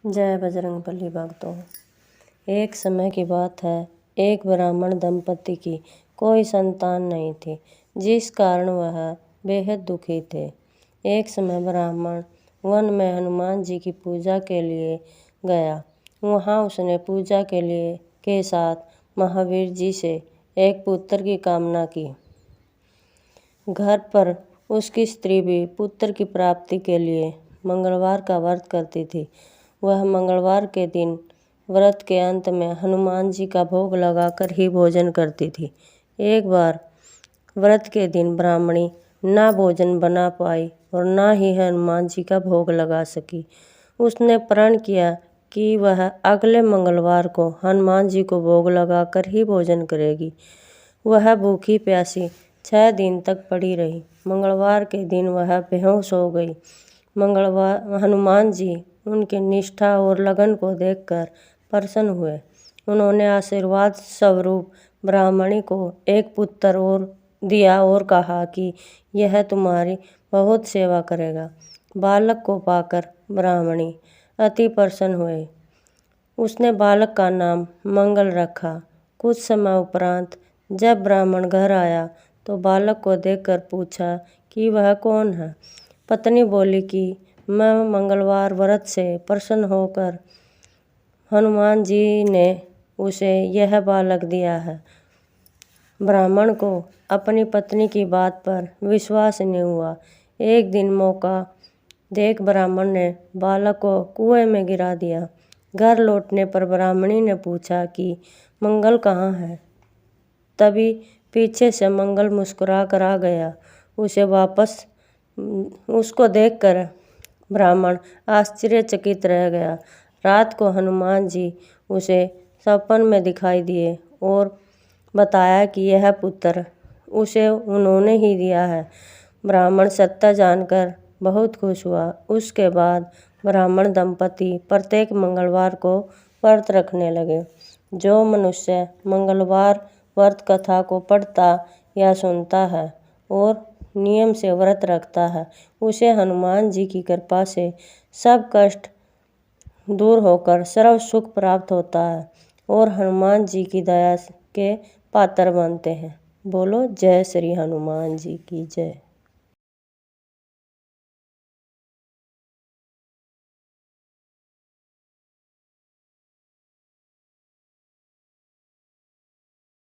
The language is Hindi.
जय बजरंगबली भक्तों। एक समय की बात है, एक ब्राह्मण दंपति की कोई संतान नहीं थी, जिस कारण वह बेहद दुखी थे। एक समय ब्राह्मण वन में हनुमान जी की पूजा के लिए गया। वहाँ उसने पूजा के साथ महावीर जी से एक पुत्र की कामना की। घर पर उसकी स्त्री भी पुत्र की प्राप्ति के लिए मंगलवार का व्रत करती थी। वह मंगलवार के दिन व्रत के अंत में हनुमान जी का भोग लगाकर ही भोजन करती थी। एक बार व्रत के दिन ब्राह्मणी ना भोजन बना पाई और ना ही हनुमान जी का भोग लगा सकी। उसने प्रण किया कि वह अगले मंगलवार को हनुमान जी को भोग लगाकर ही भोजन करेगी। वह भूखी प्यासी 6 दिन तक पड़ी रही। मंगलवार के दिन वह बेहोश हो गई। हनुमान जी उनकी निष्ठा और लगन को देखकर प्रसन्न हुए। उन्होंने आशीर्वाद स्वरूप ब्राह्मणी को एक पुत्र और दिया और कहा कि यह तुम्हारी बहुत सेवा करेगा। बालक को पाकर ब्राह्मणी अति प्रसन्न हुए। उसने बालक का नाम मंगल रखा। कुछ समय उपरांत जब ब्राह्मण घर आया तो बालक को देखकर पूछा कि वह कौन है। पत्नी बोली कि मैं मंगलवार व्रत से प्रसन्न होकर हनुमान जी ने उसे यह बालक दिया है। ब्राह्मण को अपनी पत्नी की बात पर विश्वास नहीं हुआ। एक दिन मौका देख ब्राह्मण ने बालक को कुएं में गिरा दिया। घर लौटने पर ब्राह्मणी ने पूछा कि मंगल कहाँ है। तभी पीछे से मंगल मुस्कुरा कर आ गया। उसको देखकर ब्राह्मण आश्चर्यचकित रह गया। रात को हनुमान जी उसे सपन में दिखाई दिए और बताया कि यह पुत्र उसे उन्होंने ही दिया है। ब्राह्मण सत्य जानकर बहुत खुश हुआ। उसके बाद ब्राह्मण दंपति प्रत्येक मंगलवार को व्रत रखने लगे। जो मनुष्य मंगलवार व्रत कथा को पढ़ता या सुनता है और नियम से व्रत रखता है, उसे हनुमान जी की कृपा से सब कष्ट दूर होकर सर्व सुख प्राप्त होता है और हनुमान जी की दया के पात्र बनते हैं। बोलो जय श्री हनुमान जी की जय।